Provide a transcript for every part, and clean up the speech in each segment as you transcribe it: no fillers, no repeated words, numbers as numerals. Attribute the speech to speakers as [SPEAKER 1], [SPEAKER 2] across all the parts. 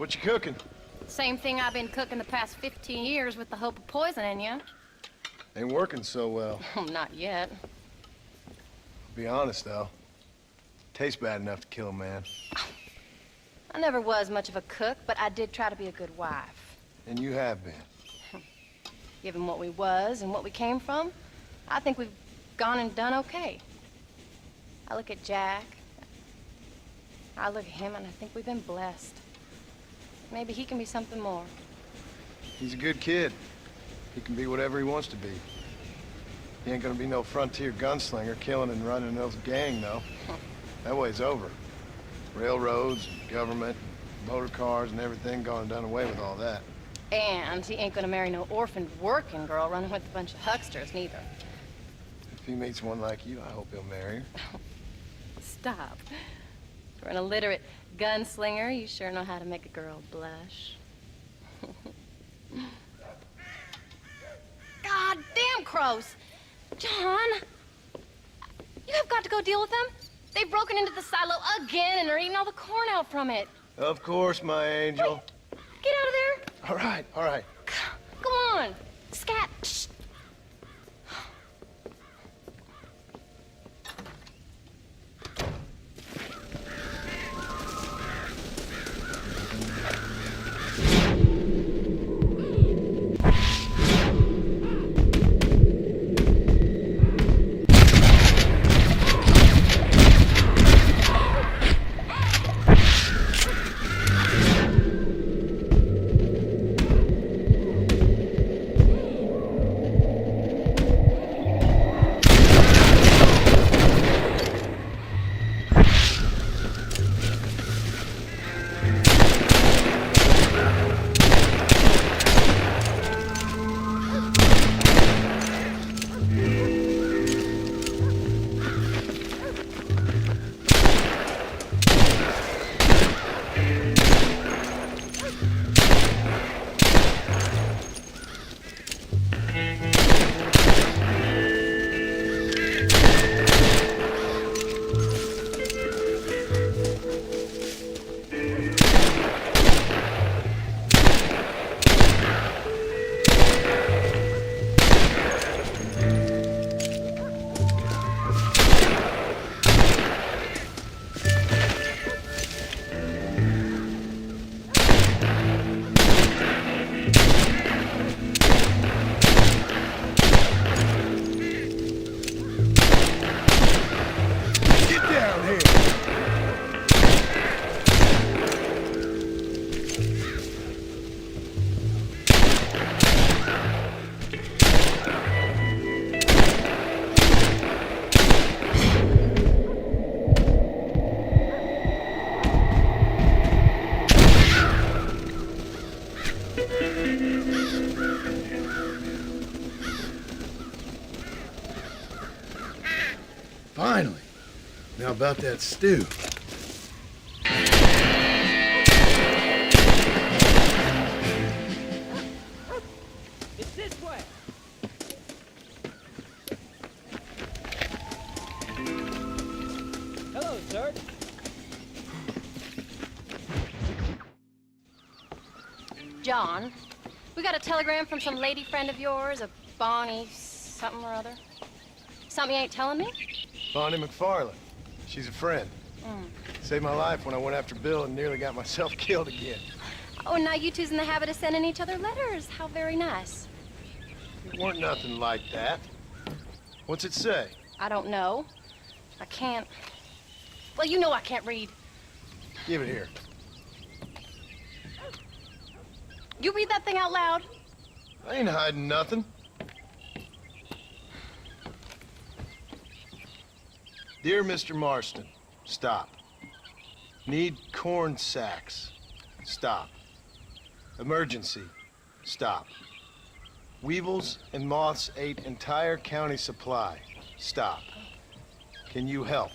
[SPEAKER 1] What you cooking?
[SPEAKER 2] Same thing I've been cooking the past 15 years with the hope of poisoning you.
[SPEAKER 1] Ain't working so well.
[SPEAKER 2] Not yet.
[SPEAKER 1] Be honest, though. Tastes bad enough to kill a man.
[SPEAKER 2] I never was much of a cook, but I did try to be a good wife.
[SPEAKER 1] And you have been.
[SPEAKER 2] Given what we was and what we came from, I think we've gone and done okay. I look at Jack. I look at him, and I think we've been blessed. Maybe he can be something more.
[SPEAKER 1] He's a good kid. He can be whatever he wants to be. He ain't gonna be no frontier gunslinger killing and running those gang, though. That way's over. Railroads, and government, motor cars, and everything gone and done away with all that.
[SPEAKER 2] And he ain't gonna marry no orphaned working girl running with a bunch of hucksters, neither.
[SPEAKER 1] If he meets one like you, I hope he'll marry her.
[SPEAKER 2] Stop. For an illiterate gunslinger, you sure know how to make a girl blush. God damn crows! John! You have got to go deal with them. They've broken into the silo again and are eating all the corn out from it.
[SPEAKER 1] Of course, my angel.
[SPEAKER 2] Wait, get out of there.
[SPEAKER 1] All right, all right.
[SPEAKER 2] Come on. Scat. Shh.
[SPEAKER 1] Finally. Now about that stew.
[SPEAKER 3] It's this way. Hello, sir.
[SPEAKER 2] John, we got a telegram from some lady friend of yours, a Bonnie something or other. Something you ain't telling me?
[SPEAKER 1] Bonnie McFarland. She's a friend. Saved my life when I went after Bill and nearly got myself killed again.
[SPEAKER 2] Oh, and now you two's in the habit of sending each other letters. How very nice.
[SPEAKER 1] It weren't nothing like that. What's it say?
[SPEAKER 2] I don't know. I can't... Well, you know I can't read.
[SPEAKER 1] Give it here.
[SPEAKER 2] You read that thing out loud?
[SPEAKER 1] I ain't hiding nothing. Dear Mr. Marston, stop. Need corn sacks. Stop. Emergency. Stop. Weevils and moths ate entire county supply. Stop. Can you help?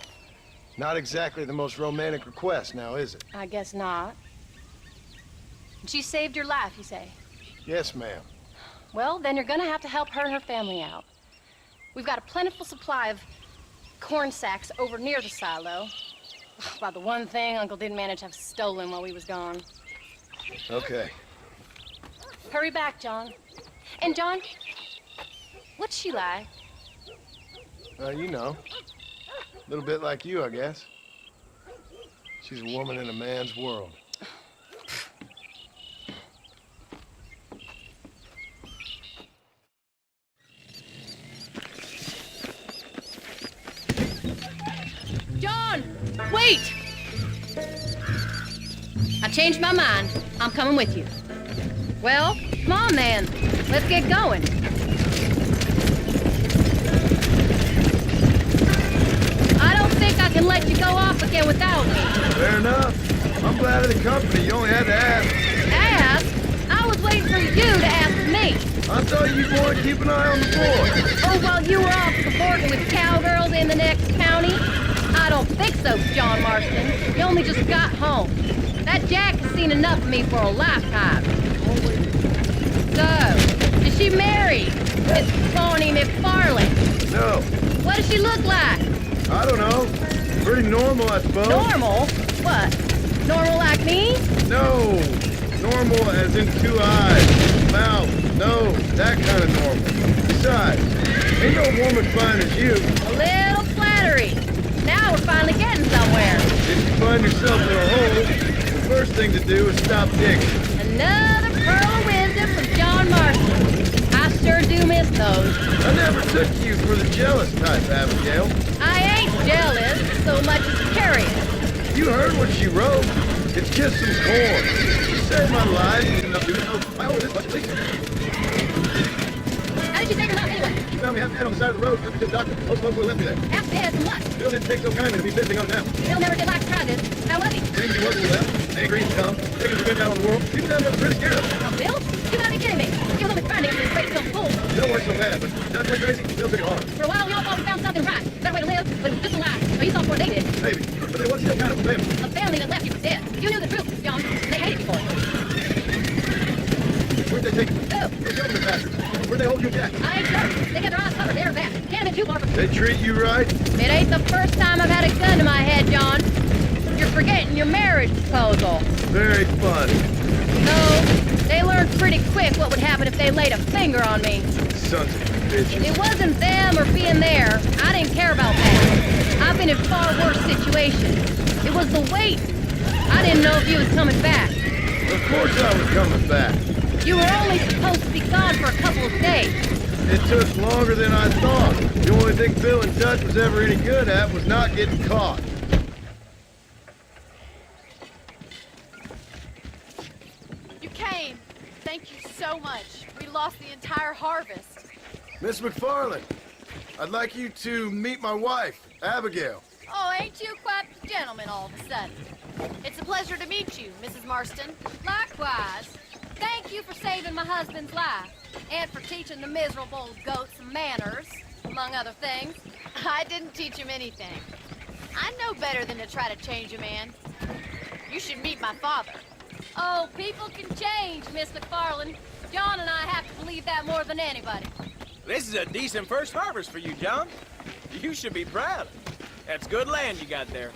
[SPEAKER 1] Not exactly the most romantic request now, is it?
[SPEAKER 2] I guess not. She saved your life, you say?
[SPEAKER 1] Yes, ma'am.
[SPEAKER 2] Well, then you're gonna have to help her and her family out. We've got a plentiful supply of corn sacks over near the silo. About the one thing Uncle didn't manage to have stolen while we was gone.
[SPEAKER 1] Okay.
[SPEAKER 2] Hurry back, John. And John, what's she like?
[SPEAKER 1] You know. A little bit like you, I guess. She's a woman in a man's world.
[SPEAKER 2] John, wait! I changed my mind. I'm coming with you. Well, come on then. Let's get going. I don't think I can let you go off again without me.
[SPEAKER 1] Fair enough. I'm glad of the company. You only had to ask.
[SPEAKER 2] Ask? I was waiting for you to ask me.
[SPEAKER 1] I thought you'd want to keep an eye on the boy.
[SPEAKER 2] Oh, while you were off cavorting with cowgirls in the next county? I don't think so, John Marston. You only just got home. That Jack has seen enough of me for a lifetime. So, is she married? Miss Bonnie McFarland?
[SPEAKER 1] No.
[SPEAKER 2] What does she look like?
[SPEAKER 1] I don't know. Pretty normal, I suppose.
[SPEAKER 2] Normal? What? Normal like me?
[SPEAKER 1] No. Normal as in 2 eyes, mouth, nose, that kind of normal. Besides, ain't no woman fine as you.
[SPEAKER 2] A little flattery. Now we're finally getting somewhere.
[SPEAKER 1] If you find yourself in a hole, the first thing to do is stop digging.
[SPEAKER 2] Another pearl of wisdom from John Marston. I sure do miss those.
[SPEAKER 1] I never took you for the jealous type, Abigail.
[SPEAKER 2] I ain't jealous so much as curious.
[SPEAKER 1] You heard what she wrote. It's just some corn. She saved my life. I owe this much least.
[SPEAKER 2] How did you take her out anyway?
[SPEAKER 1] She found me half dead on the side of the road. Took me to the doctor. Most folks would have left me there.
[SPEAKER 2] Half dead from what?
[SPEAKER 1] Bill didn't take so kindly to be visiting on now.
[SPEAKER 2] Bill never did like to try this. How was he?
[SPEAKER 1] Things he wasn't left. Angry and dumb. Taking revenge out on the world. People down there were pretty scared of him.
[SPEAKER 2] Now, Bill? You gotta be kidding me. You was only finding him in this great film fool.
[SPEAKER 1] Bill weren't so bad, but Dutch went crazy. Bill took it hard.
[SPEAKER 2] For a while, we all thought we found something right. Better way to live, but it was just a lie. So you saw before they did.
[SPEAKER 1] Maybe. But there was still kind of a family.
[SPEAKER 2] A family that left you for dead. You knew the truth, John. They hated you for it.
[SPEAKER 1] Where'd they take you?
[SPEAKER 2] Oh.
[SPEAKER 1] Those government bastards. Where'd they hold you, Jack?
[SPEAKER 2] I ain't sure. They get their eyes covered there or that. Can't have been too far from...
[SPEAKER 1] They treat you right?
[SPEAKER 2] It ain't the first time I've had a gun to my head, John. You're forgetting your marriage proposal.
[SPEAKER 1] Very funny.
[SPEAKER 2] No, they learned pretty quick what would happen if they laid a finger on me.
[SPEAKER 1] Sons of bitches.
[SPEAKER 2] It wasn't them or being there. I didn't care about that. I've been in far worse situations. It was the wait. I didn't know if you was coming back.
[SPEAKER 1] Of course I was coming back.
[SPEAKER 2] You were only supposed to be gone for a couple of days.
[SPEAKER 1] It took longer than I thought. The only thing Bill and Dutch was ever any good at was not getting caught.
[SPEAKER 4] You came. Thank you so much. We lost the entire harvest.
[SPEAKER 1] Miss McFarland, I'd like you to meet my wife, Abigail.
[SPEAKER 4] Oh, ain't you quite the gentleman all of a sudden? It's a pleasure to meet you, Mrs. Marston. Likewise. Thank you for saving my husband's life, and for teaching the miserable goat some manners, among other things. I didn't teach him anything. I know better than to try to change a man. You should meet my father.
[SPEAKER 2] Oh, people can change, Miss McFarland. John and I have to believe that more than anybody.
[SPEAKER 3] This is a decent first harvest for you, John. You should be proud. That's good land you got there.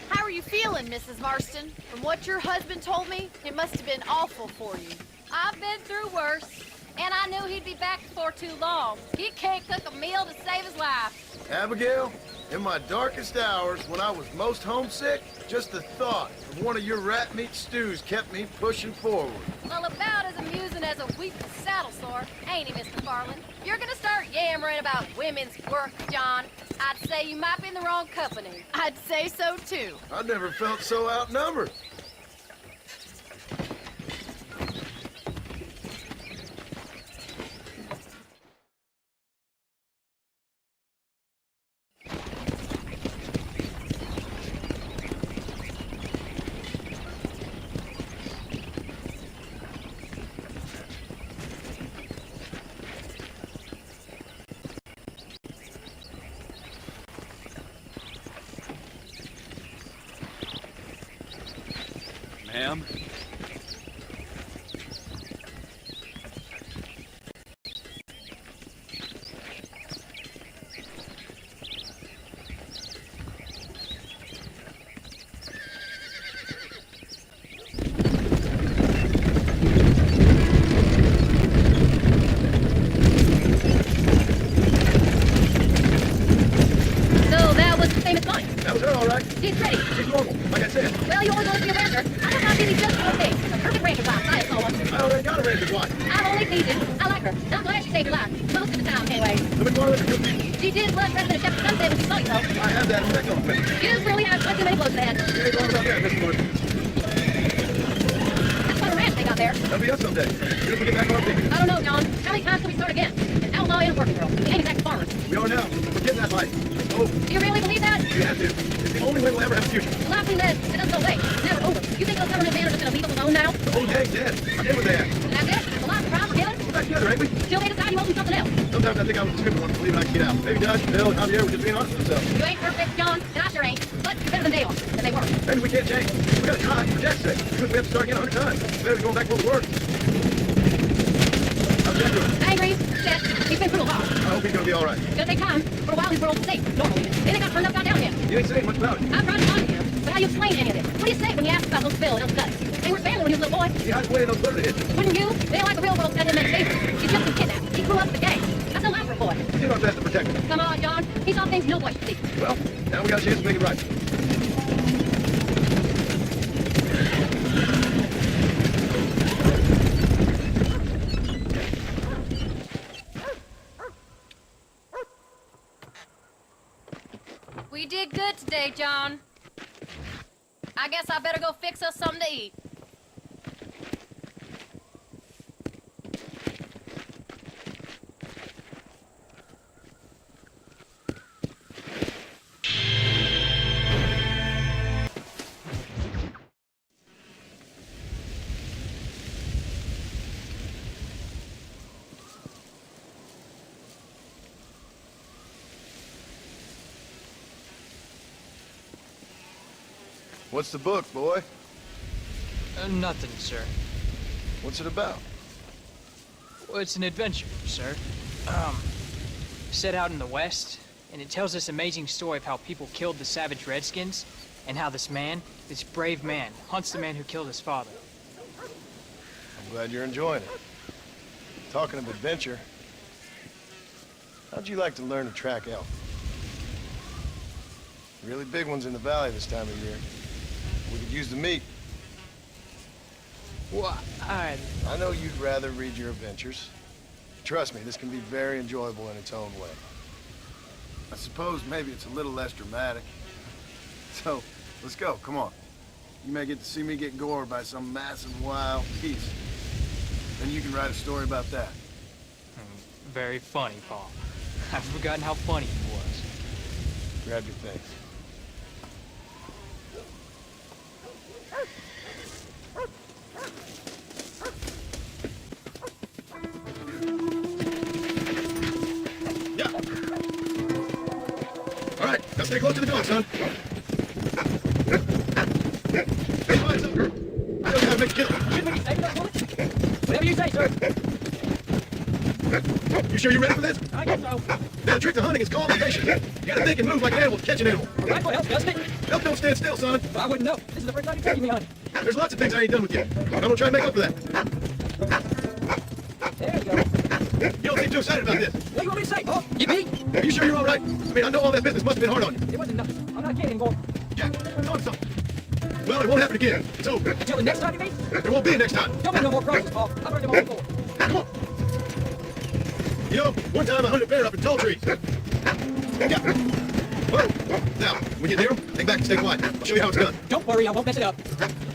[SPEAKER 4] How are you feeling, Mrs. Marston? From what your husband told me, it must have been awful for you.
[SPEAKER 2] I've been through worse, and I knew he'd be back before too long. He can't cook a meal to save his life.
[SPEAKER 1] Abigail, in my darkest hours, when I was most homesick, just the thought of one of your rat meat stews kept me pushing forward.
[SPEAKER 2] Well, about as amusing as a weak saddle sore, ain't he, Mr. Farland? You're gonna start yammering about women's work, John. I'd say you might be in the wrong company.
[SPEAKER 4] I'd say so, too.
[SPEAKER 1] I never felt so outnumbered.
[SPEAKER 3] Ma'am?
[SPEAKER 5] right?
[SPEAKER 4] She's pretty.
[SPEAKER 5] She's normal, like I said.
[SPEAKER 4] Well, you always want to be a rancher. I thought I'd be just okay. A perfect rancher's wife. I saw one.
[SPEAKER 5] I already got a ranger's wife.
[SPEAKER 4] I'm only teasing. I like her. And I'm glad she saved your life. Most of the time, anyway.
[SPEAKER 5] The McFarland are good people.
[SPEAKER 4] She did blood better than a shepherd's sunset when she saw you, though.
[SPEAKER 5] I have that effect on me.
[SPEAKER 4] You just really have too many blows ahead.
[SPEAKER 5] You ain't wrong about that, Mr. Marston.
[SPEAKER 4] That's quite a ranch they got there.
[SPEAKER 5] That'll be us someday. Soon as we get back on our feet.
[SPEAKER 4] I don't know, John. How many times can we start again? An outlaw and a working girl. We ain't exactly farmers.
[SPEAKER 5] We are now. We're getting that life. Oh,
[SPEAKER 4] Do you really believe that?
[SPEAKER 5] you have to. It's the only way we'll ever have a future.
[SPEAKER 4] The life we led, it doesn't go away. It's never over. You think those government men are just gonna leave us alone now?
[SPEAKER 5] The whole gang's dead. I did what they asked.
[SPEAKER 4] And that's it? The life the crowd forgiven?
[SPEAKER 5] We're back together, ain't we?
[SPEAKER 4] Till they decide you owe them something else.
[SPEAKER 5] Sometimes I think I was the stupid one, believing I could get out. Maybe Dutch, Bill, and Javier were just being honest with themselves.
[SPEAKER 4] You ain't perfect, John, and I sure ain't. But you're better than they are, and they were.
[SPEAKER 5] Maybe we can't change. We gotta try for Jack's sake. Even if we have to start again 100 times. Better than going back to what we were. How's Jack doing?
[SPEAKER 4] Angry, upset, he's been through a lot.
[SPEAKER 5] I hope he's gonna be all right.
[SPEAKER 4] It's gonna take time. For a while, his world was safe, normally. Then it got turned upside down again.
[SPEAKER 5] You ain't saying much about it.
[SPEAKER 4] I'm trying to find him. But how do you explain any of this? What do you say when you ask about those Bill and those guts? They were family when he was a little boy.
[SPEAKER 5] He hides away in those clothing hits.
[SPEAKER 4] Wouldn't you? They don't like the real world sending them favors. He's just been kidnapped. He grew up with the gang. That's a lot for a boy.
[SPEAKER 5] We did our best to protect him.
[SPEAKER 4] Come on, John. He saw things no boy should see.
[SPEAKER 5] Well, now we got a chance to make it right.
[SPEAKER 4] We did good today, John. I guess I better go fix us something to eat.
[SPEAKER 1] What's the book, boy?
[SPEAKER 6] Nothing, sir.
[SPEAKER 1] What's it about?
[SPEAKER 6] Well, it's an adventure, sir. Set out in the West, and it tells this amazing story of how people killed the savage Redskins, and how this man, this brave man, hunts the man who killed his father.
[SPEAKER 1] I'm glad you're enjoying it. Talking of adventure, how'd you like to learn to track elk? Really big ones in the valley this time of year. We could use the meat.
[SPEAKER 6] Well,
[SPEAKER 1] I know you'd rather read your adventures. Trust me, this can be very enjoyable in its own way. I suppose maybe it's a little less dramatic. So, let's go, come on. You may get to see me get gored by some massive wild beast. Then you can write a story about that.
[SPEAKER 6] Very funny, Paul. I've forgotten how funny he was.
[SPEAKER 1] Grab your things.
[SPEAKER 5] All right, now stay close to the dog, son. Stay quiet, son. I know how to make you kill him.
[SPEAKER 6] Whatever you say, sir.
[SPEAKER 5] You sure you're ready for this?
[SPEAKER 6] I guess so.
[SPEAKER 5] Now, the trick to hunting is coordination. You gotta think and move like an animal to catch an animal.
[SPEAKER 6] A rifle helps, doesn't it?
[SPEAKER 5] Elk don't stand still, son.
[SPEAKER 6] I wouldn't know. This is the first time you're taking me hunting.
[SPEAKER 5] There's lots of things I ain't done with you. I'm gonna try and make up for that.
[SPEAKER 6] There you go.
[SPEAKER 5] You don't seem too excited about this.
[SPEAKER 6] What do you want me to say, Paul? You beat?
[SPEAKER 5] Are you sure you're all right? I mean, I know all that business must have been hard on you.
[SPEAKER 6] It wasn't nothing. I'm not kidding anymore.
[SPEAKER 5] Jack, tell him something. Well, it won't happen again. It's over.
[SPEAKER 6] Until the next time you meet,
[SPEAKER 5] There won't be a next time.
[SPEAKER 6] don't make no more promises, Paul. I've heard them all before.
[SPEAKER 5] Come on. You know, one time I hunted a bear up in tall trees. Yeah. Whoa. Now, when you near him, hang back and stay quiet. I'll show you how it's done.
[SPEAKER 6] Don't worry, I won't mess it up.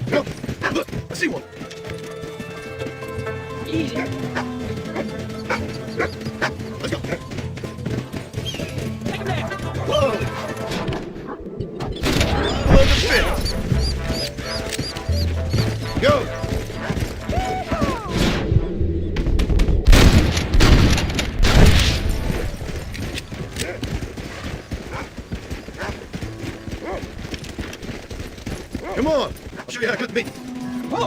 [SPEAKER 5] Come on. Look, I see one.
[SPEAKER 6] Easy.
[SPEAKER 5] Let's go.
[SPEAKER 6] Take him there.
[SPEAKER 5] Whoa. Hold the fence. Go. Come on. I'll show you how to cut the meat.
[SPEAKER 6] Paul,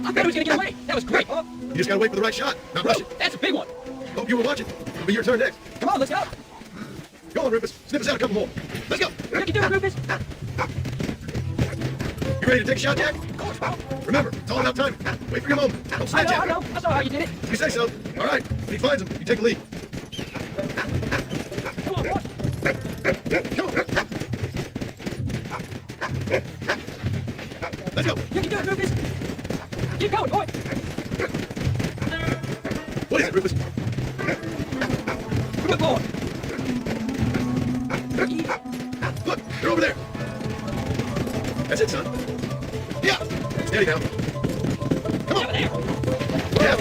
[SPEAKER 6] I thought he was gonna get away. That was great, Paul.
[SPEAKER 5] You just gotta wait for the right shot, not rush it.
[SPEAKER 6] That's a big one.
[SPEAKER 5] Hope you were watching. It'll be your turn next.
[SPEAKER 6] Come on, let's go.
[SPEAKER 5] Go on, Rufus. Snip us out a couple more. Let's go.
[SPEAKER 6] You can do it, Rufus.
[SPEAKER 5] You ready to take a shot, Jack?
[SPEAKER 6] Of course, Paul.
[SPEAKER 5] Remember, it's all about timing. Wait for your moment. Don't
[SPEAKER 6] I
[SPEAKER 5] snatch
[SPEAKER 6] know, I
[SPEAKER 5] it.
[SPEAKER 6] know. I saw how you did it.
[SPEAKER 5] You say so. All right. When he finds him, you take the lead.
[SPEAKER 6] Come on, Paul.
[SPEAKER 5] Come on. Let's go.
[SPEAKER 6] You can do it, Rufus! Keep going, boy!
[SPEAKER 5] What is it, Rufus?
[SPEAKER 6] Good boy!
[SPEAKER 5] Look, they're over there. That's it, son. Yeah. Steady now. Come on. Yeah.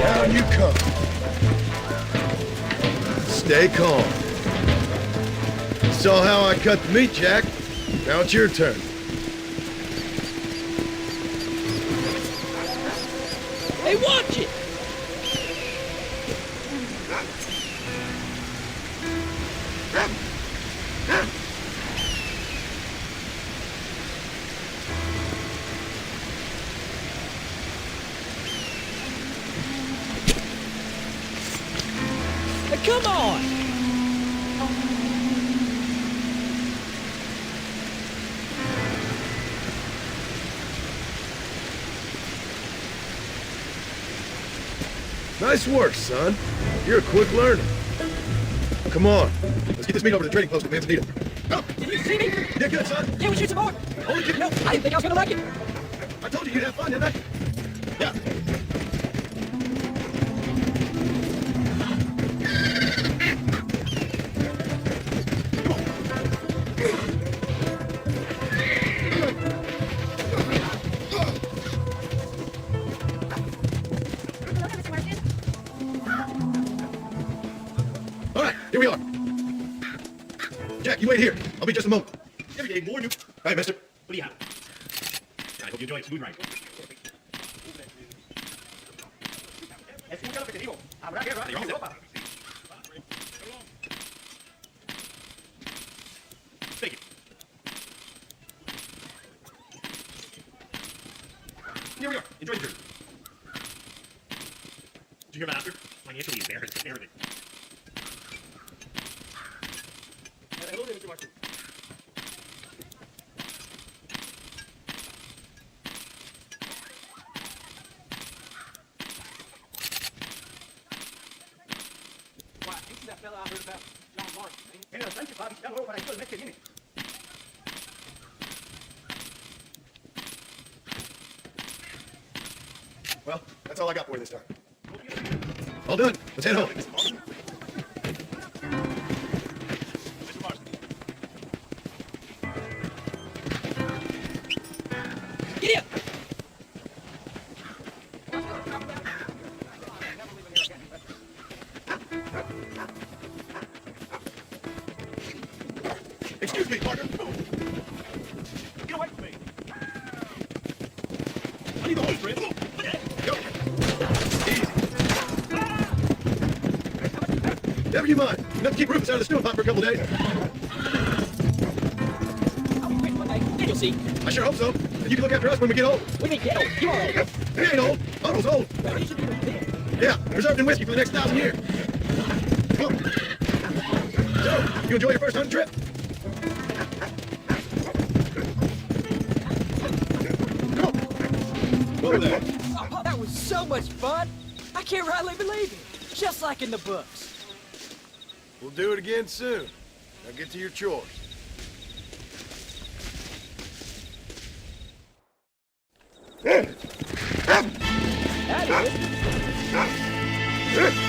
[SPEAKER 5] Down you come. Stay calm. You saw how I cut the meat, Jack. Now it's your turn.
[SPEAKER 6] Hey, watch it! Hey, come on!
[SPEAKER 5] Nice work, son. You're a quick learner. Come on. Let's get this meat over to the trading post at Manzanita. Go.
[SPEAKER 6] Did you see me?
[SPEAKER 5] You did good, son.
[SPEAKER 6] Can we shoot some more?
[SPEAKER 5] Only kidding.
[SPEAKER 6] No, I didn't think I was gonna like it.
[SPEAKER 5] I told you you'd have fun, didn't I? Yeah. All right, here we are. Jack, you wait here. I'll be just a moment. Every day more new. Hi, mister.
[SPEAKER 7] What do you have? I hope you enjoy smooth ride. Escucha lo que te digo. Habrá guerra en Europa. Take it. Here we are. Enjoy the journey. Did you hear Master? Financially embarrassed and everything. Hello there, Mr. Marston.
[SPEAKER 3] That fella I heard about, John Marston.
[SPEAKER 7] En el Sánchez va a visitar luego para el mes que viene.
[SPEAKER 5] Well, that's all I got for you this time. All done. Let's head home.
[SPEAKER 7] Mr. Marston.
[SPEAKER 6] Get up!
[SPEAKER 5] Excuse me, partner.
[SPEAKER 7] Get away from me. I need the hose, Fred.
[SPEAKER 5] Go. Easy. Never you mind. Enough to keep Rufus out of the stew pot for a couple days.
[SPEAKER 6] I'll be quick one day. Then you'll see.
[SPEAKER 5] I sure hope so. And you can look after us when we get old.
[SPEAKER 6] We need to get old. You all right?
[SPEAKER 5] We ain't old. Uncle's old.
[SPEAKER 6] Well, you should be ready then.
[SPEAKER 5] Yeah, preserved in whiskey for the next 1,000 years. Come on. So, you enjoy your first hunting trip? Come on. Over there.
[SPEAKER 6] Oh, that was so much fun. I can't rightly believe it. Just like in the books.
[SPEAKER 1] We'll do it again soon. Now get to your chores.
[SPEAKER 6] That is.